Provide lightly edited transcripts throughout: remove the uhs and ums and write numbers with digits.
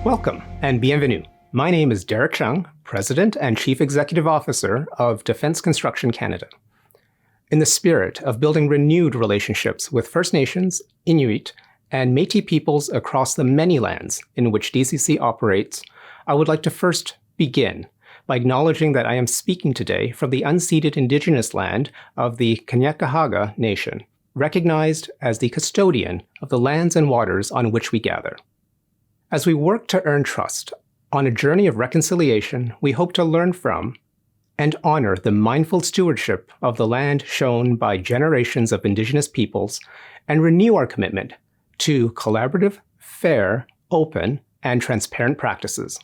Welcome and bienvenue. My name is Derek Chung, President and Chief Executive Officer of Defence Construction Canada. In the spirit of building renewed relationships with First Nations, Inuit, and Métis peoples across the many lands in which DCC operates, I would like to first begin by acknowledging that I am speaking today from the unceded Indigenous land of the Kanien'kehá:ka Nation, recognized as the custodian of the lands and waters on which we gather. As we work to earn trust on a journey of reconciliation, we hope to learn from and honor the mindful stewardship of the land shown by generations of Indigenous peoples and renew our commitment to collaborative, fair, open, and transparent practices.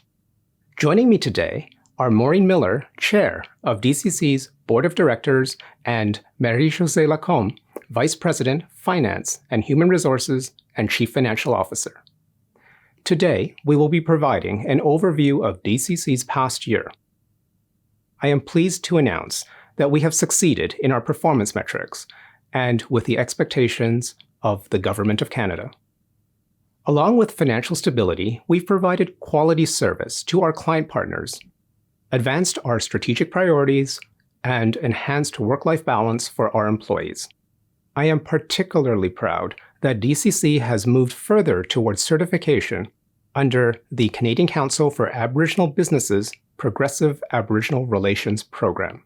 Joining me today are Maureen Miller, Chair of DCC's Board of Directors, and Marie-Josée Lacombe, Vice President, Finance and Human Resources and Chief Financial Officer. Today, we will be providing an overview of DCC's past year. I am pleased to announce that we have succeeded in our performance metrics and with the expectations of the Government of Canada. Along with financial stability, we've provided quality service to our client partners, advanced our strategic priorities, and enhanced work-life balance for our employees. I am particularly proud that DCC has moved further towards certification under the Canadian Council for Aboriginal Businesses Progressive Aboriginal Relations Program.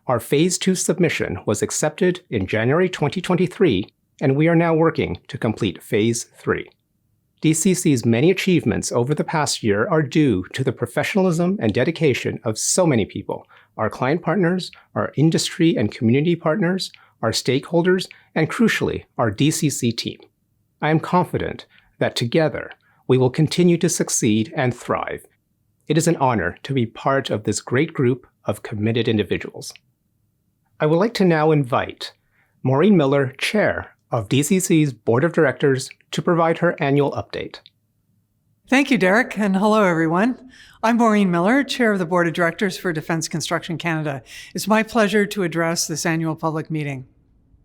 Our Phase 2 submission was accepted in January 2023, and we are now working to complete Phase 3. DCC's many achievements over the past year are due to the professionalism and dedication of so many people, our client partners, our industry and community partners, our stakeholders, and crucially, our DCC team. I am confident that together we will continue to succeed and thrive. It is an honor to be part of this great group of committed individuals. I would like to now invite Maureen Miller, Chair of DCC's Board of Directors, to provide her annual update. Thank you, Derek, and hello, everyone. I'm Maureen Miller, Chair of the Board of Directors for Defence Construction Canada. It's my pleasure to address this annual public meeting.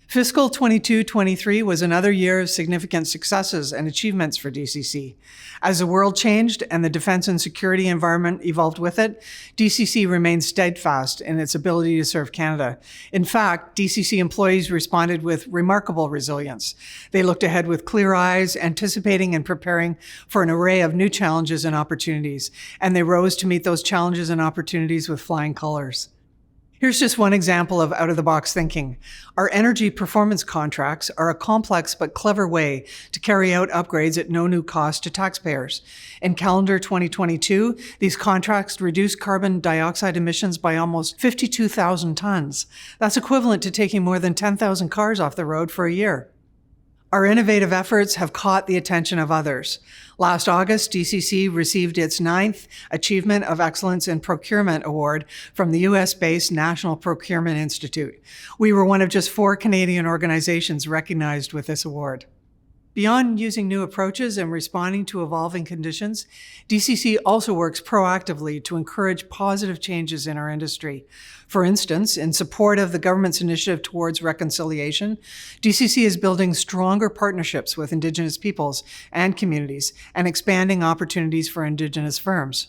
Fiscal 22-23 was another year of significant successes and achievements for DCC. As the world changed and the defense and security environment evolved with it, DCC remained steadfast in its ability to serve Canada. In fact, DCC employees responded with remarkable resilience. They looked ahead with clear eyes, anticipating and preparing for an array of new challenges and opportunities, and they rose to meet those challenges and opportunities with flying colors. Here's just one example of out-of-the-box thinking. Our energy performance contracts are a complex but clever way to carry out upgrades at no new cost to taxpayers. In calendar 2022, these contracts reduced carbon dioxide emissions by almost 52,000 tons. That's equivalent to taking more than 10,000 cars off the road for a year. Our innovative efforts have caught the attention of others. Last August, DCC received its 9th Achievement of Excellence in Procurement Award from the US-based National Procurement Institute. We were one of just 4 Canadian organizations recognized with this award. Beyond using new approaches and responding to evolving conditions, DCC also works proactively to encourage positive changes in our industry. For instance, in support of the government's initiative towards reconciliation, DCC is building stronger partnerships with Indigenous peoples and communities and expanding opportunities for Indigenous firms.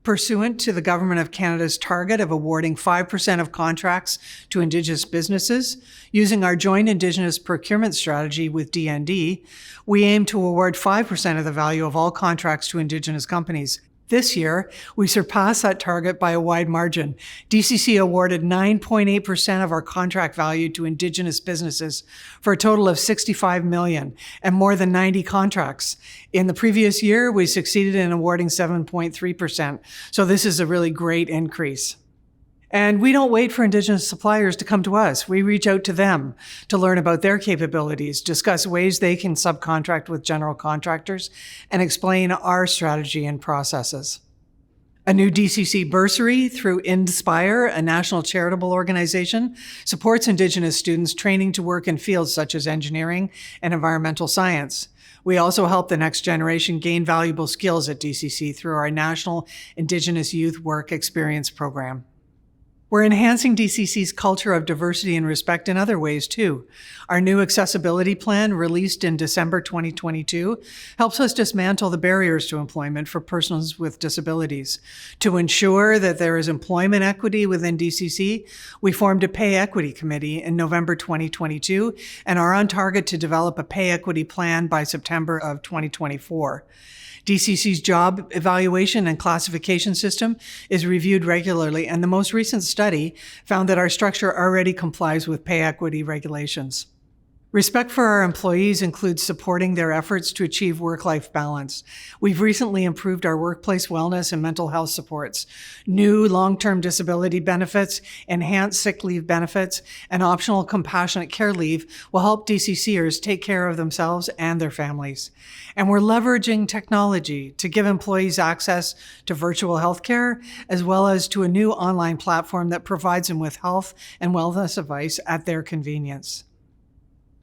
Pursuant to the Government of Canada's target of awarding 5% of contracts to Indigenous businesses, using our joint Indigenous procurement strategy with DND, we aim to award 5% of the value of all contracts to Indigenous companies. This year, we surpassed that target by a wide margin. DCC awarded 9.8% of our contract value to Indigenous businesses for a total of $65 million and more than 90 contracts. In the previous year, we succeeded in awarding 7.3%. So this is a really great increase. And we don't wait for Indigenous suppliers to come to us. We reach out to them to learn about their capabilities, discuss ways they can subcontract with general contractors, and explain our strategy and processes. A new DCC bursary through Inspire, a national charitable organization, supports Indigenous students training to work in fields such as engineering and environmental science. We also help the next generation gain valuable skills at DCC through our National Indigenous Youth Work Experience program. We're enhancing DCC's culture of diversity and respect in other ways, too. Our new accessibility plan, released in December 2022, helps us dismantle the barriers to employment for persons with disabilities. To ensure that there is employment equity within DCC, we formed a pay equity committee in November 2022 and are on target to develop a pay equity plan by September of 2024. DCC's job evaluation and classification system is reviewed regularly, and the most recent study found that our structure already complies with pay equity regulations. Respect for our employees includes supporting their efforts to achieve work-life balance. We've recently improved our workplace wellness and mental health supports. New long-term disability benefits, enhanced sick leave benefits, and optional compassionate care leave will help DCCers take care of themselves and their families. And we're leveraging technology to give employees access to virtual healthcare, as well as to a new online platform that provides them with health and wellness advice at their convenience.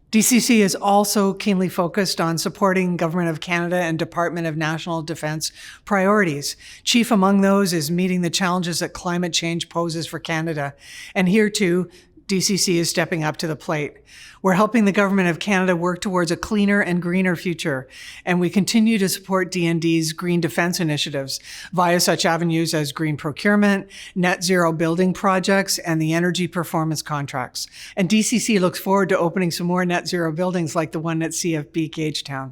DCC is also keenly focused on supporting Government of Canada and Department of National Defence priorities. Chief among those is meeting the challenges that climate change poses for Canada. And here too, DCC is stepping up to the plate. We're helping the Government of Canada work towards a cleaner and greener future, and we continue to support DND's green defence initiatives via such avenues as green procurement, net zero building projects, and the energy performance contracts. And DCC looks forward to opening some more net zero buildings like the one at CFB Gagetown.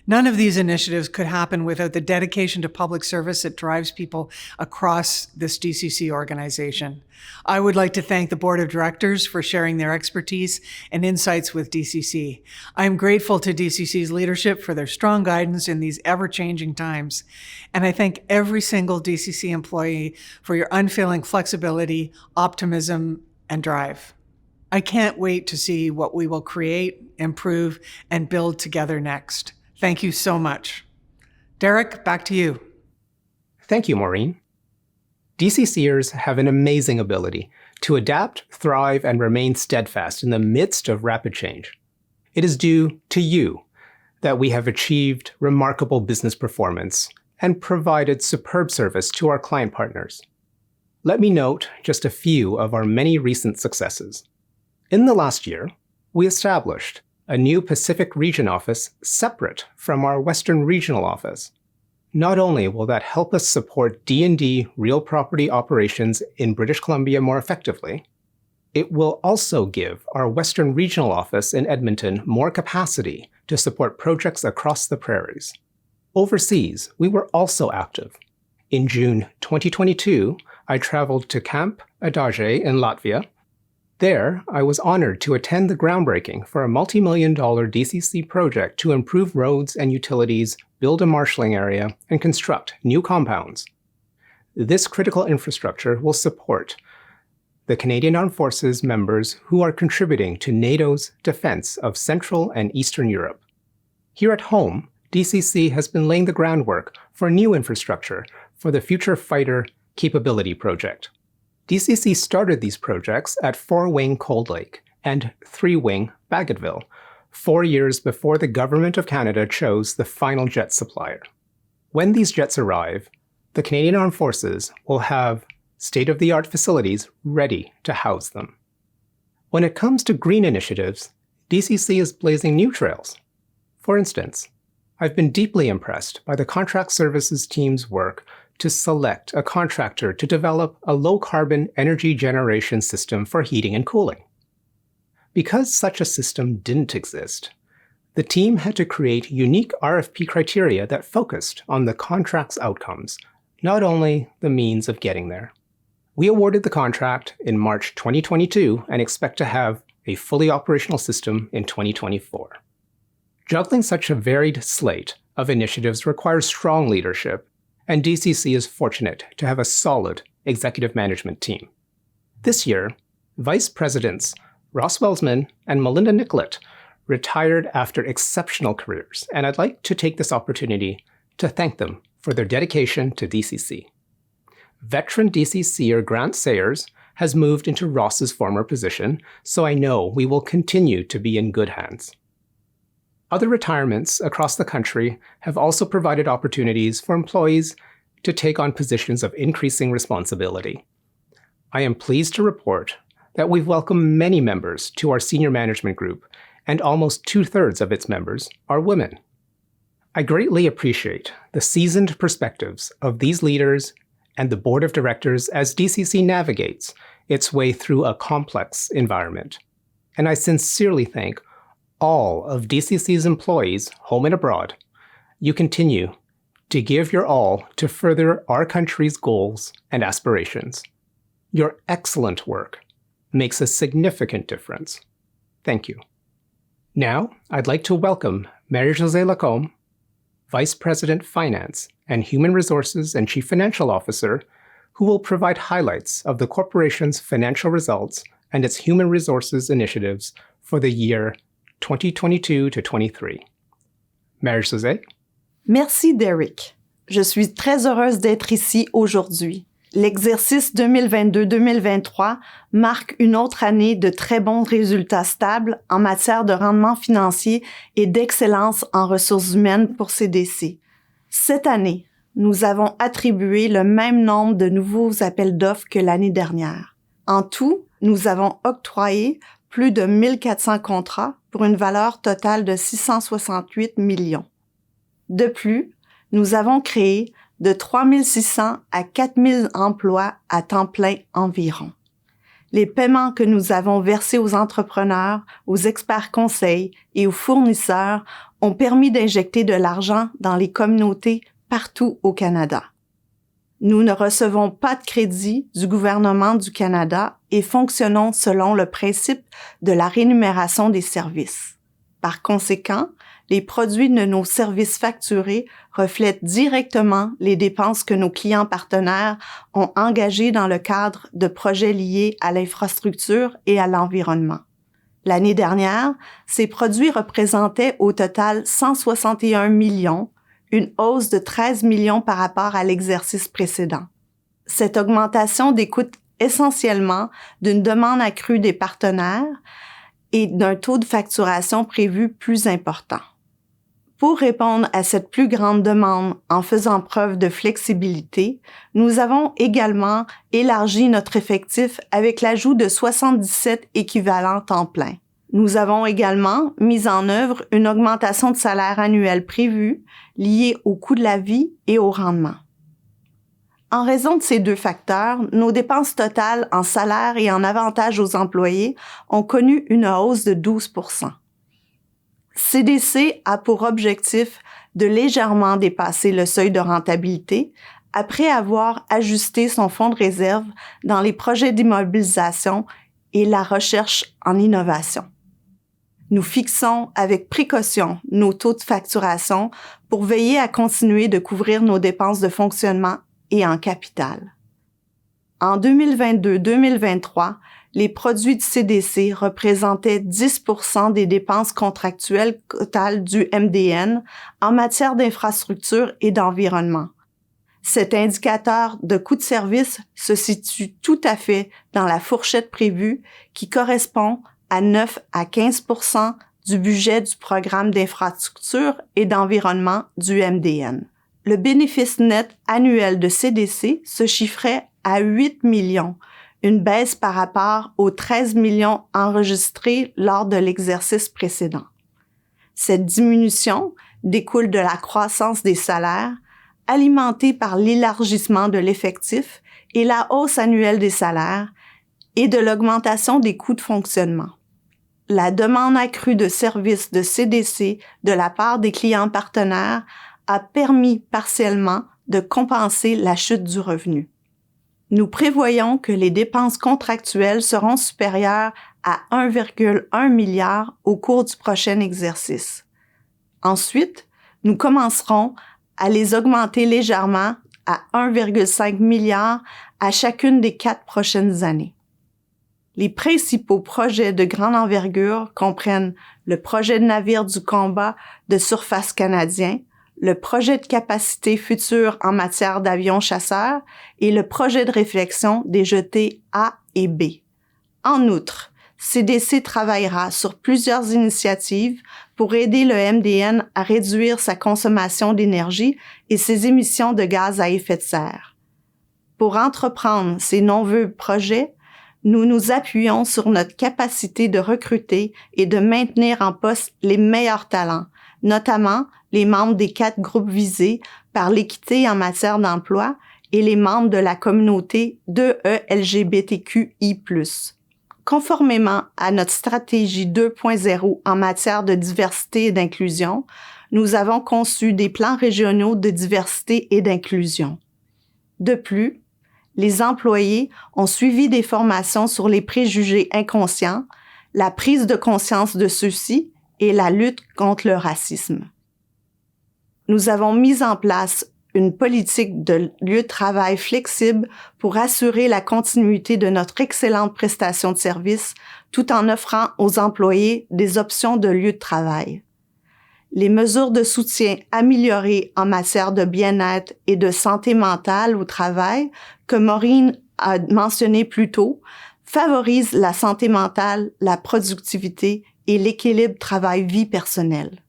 None of these initiatives could happen without the dedication to public service that drives people across this DCC organization. I would like to thank the Board of Directors for sharing their expertise and insights with DCC. I am grateful to DCC's leadership for their strong guidance in these ever-changing times. And I thank every single DCC employee for your unfailing flexibility, optimism, and drive. I can't wait to see what we will create, improve, and build together next. Thank you so much. Derek, back to you. Thank you, Maureen. DCCers have an amazing ability to adapt, thrive, and remain steadfast in the midst of rapid change. It is due to you that we have achieved remarkable business performance and provided superb service to our client partners. Let me note just a few of our many recent successes. In the last year, we established a new Pacific Region office separate from our Western Regional office. Not only will that help us support D&D real property operations in British Columbia more effectively, it will also give our Western Regional office in Edmonton more capacity to support projects across the prairies. Overseas, we were also active. In June 2022, I traveled to Camp Adage in Latvia. There, I was honored to attend the groundbreaking for a multi-million-dollar DCC project to improve roads and utilities, build a marshalling area, and construct new compounds. This critical infrastructure will support the Canadian Armed Forces members who are contributing to NATO's defense of Central and Eastern Europe. Here at home, DCC has been laying the groundwork for new infrastructure for the Future Fighter Capability Project. DCC started these projects at 4-Wing Cold Lake and 3-Wing Bagotville, 4 years before the Government of Canada chose the final jet supplier. When these jets arrive, the Canadian Armed Forces will have state-of-the-art facilities ready to house them. When it comes to green initiatives, DCC is blazing new trails. For instance, I've been deeply impressed by the contract services team's work to select a contractor to develop a low-carbon energy generation system for heating and cooling. Because such a system didn't exist, the team had to create unique RFP criteria that focused on the contract's outcomes, not only the means of getting there. We awarded the contract in March 2022 and expect to have a fully operational system in 2024. Juggling such a varied slate of initiatives requires strong leadership, and DCC is fortunate to have a solid executive management team. This year, Vice Presidents Ross Welsman and Melinda Nicollet retired after exceptional careers, and I'd like to take this opportunity to thank them for their dedication to DCC. Veteran DCCer Grant Sayers has moved into Ross's former position, so I know we will continue to be in good hands. Other retirements across the country have also provided opportunities for employees to take on positions of increasing responsibility. I am pleased to report that we've welcomed many members to our senior management group, and almost 2/3 of its members are women. I greatly appreciate the seasoned perspectives of these leaders and the board of directors as DCC navigates its way through a complex environment. And I sincerely thank all of DCC's employees, home and abroad. You continue to give your all to further our country's goals and aspirations. Your excellent work makes a significant difference. Thank you. Now, I'd like to welcome Marie-Josée Lacombe, Vice President Finance and Human Resources and Chief Financial Officer, who will provide highlights of the corporation's financial results and its human resources initiatives for the year 2022 to 23. Marie-Josée? Merci, Derek. Je suis très heureuse d'être ici aujourd'hui. L'exercice 2022-2023 marque une autre année de très bons résultats stables en matière de rendement financier et d'excellence en ressources humaines pour CDC. Cette année, nous avons attribué le même nombre de nouveaux appels d'offres que l'année dernière. En tout, nous avons octroyé plus de 1400 contrats pour une valeur totale de 668 millions. De plus, nous avons créé de 3600 à 4000 emplois à temps plein environ. Les paiements que nous avons versés aux entrepreneurs, aux experts conseils et aux fournisseurs ont permis d'injecter de l'argent dans les communautés partout au Canada. Nous ne recevons pas de crédit du gouvernement du Canada et fonctionnons selon le principe de la rémunération des services. Par conséquent, les produits de nos services facturés reflètent directement les dépenses que nos clients partenaires ont engagées dans le cadre de projets liés à l'infrastructure et à l'environnement. L'année dernière, ces produits représentaient au total 161 millions, une hausse de 13 millions par rapport à l'exercice précédent. Cette augmentation découle essentiellement d'une demande accrue des partenaires et d'un taux de facturation prévu plus important. Pour répondre à cette plus grande demande en faisant preuve de flexibilité, nous avons également élargi notre effectif avec l'ajout de 77 équivalents temps plein. Nous avons également mis en œuvre une augmentation de salaire annuelle prévue liée au coût de la vie et au rendement. En raison de ces deux facteurs, nos dépenses totales en salaire et en avantages aux employés ont connu une hausse de 12%. CDC a pour objectif de légèrement dépasser le seuil de rentabilité après avoir ajusté son fonds de réserve dans les projets d'immobilisation et la recherche en innovation. Nous fixons avec précaution nos taux de facturation pour veiller à continuer de couvrir nos dépenses de fonctionnement et en capital. En 2022-2023, les produits du CDC représentaient 10% des dépenses contractuelles totales du MDN en matière d'infrastructure et d'environnement. Cet indicateur de coût de service se situe tout à fait dans la fourchette prévue qui correspond à 9 à 15% du budget du programme d'infrastructure et d'environnement du MDN. Le bénéfice net annuel de CDC se chiffrait à 8 millions, une baisse par rapport aux 13 millions enregistrés lors de l'exercice précédent. Cette diminution découle de la croissance des salaires, alimentée par l'élargissement de l'effectif et la hausse annuelle des salaires, et de l'augmentation des coûts de fonctionnement. La demande accrue de services de CDC de la part des clients partenaires a permis partiellement de compenser la chute du revenu. Nous prévoyons que les dépenses contractuelles seront supérieures à 1,1 milliard au cours du prochain exercice. Ensuite, nous commencerons à les augmenter légèrement à 1,5 milliard à chacune des 4 prochaines années. Les principaux projets de grande envergure comprennent le projet de navire du combat de surface canadien, le projet de capacité future en matière d'avions chasseurs et le projet de réflexion des jetées A et B. En outre, CDC travaillera sur plusieurs initiatives pour aider le MDN à réduire sa consommation d'énergie et ses émissions de gaz à effet de serre. Pour entreprendre ces nombreux projets, nous nous appuyons sur notre capacité de recruter et de maintenir en poste les meilleurs talents, notamment les membres des 4 groupes visés par l'équité en matière d'emploi et les membres de la communauté LGBTQI+. Conformément à notre stratégie 2.0 en matière de diversité et d'inclusion, nous avons conçu des plans régionaux de diversité et d'inclusion. De plus, les employés ont suivi des formations sur les préjugés inconscients, la prise de conscience de ceux-ci et la lutte contre le racisme. Nous avons mis en place une politique de lieu de travail flexible pour assurer la continuité de notre excellente prestation de service tout en offrant aux employés des options de lieu de travail. Les mesures de soutien améliorées en matière de bien-être et de santé mentale au travail, que Maureen a mentionné plus tôt, favorisent la santé mentale, la productivité et l'équilibre travail-vie personnelle.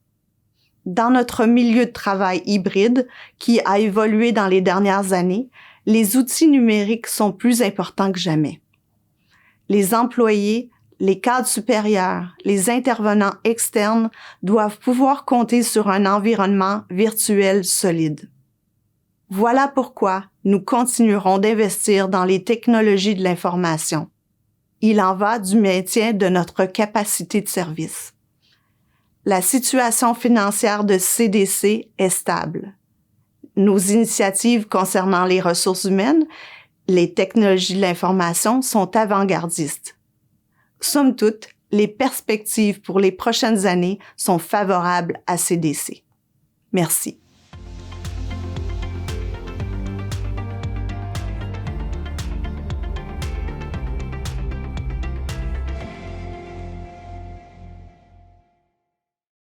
Dans notre milieu de travail hybride, qui a évolué dans les dernières années, les outils numériques sont plus importants que jamais. Les employés, les cadres supérieurs, les intervenants externes doivent pouvoir compter sur un environnement virtuel solide. Voilà pourquoi nous continuerons d'investir dans les technologies de l'information. Il en va du maintien de notre capacité de service. La situation financière de CDC est stable. Nos initiatives concernant les ressources humaines, les technologies de l'information sont avant-gardistes. Somme toute, les perspectives pour les prochaines années sont favorables à CDC. Merci.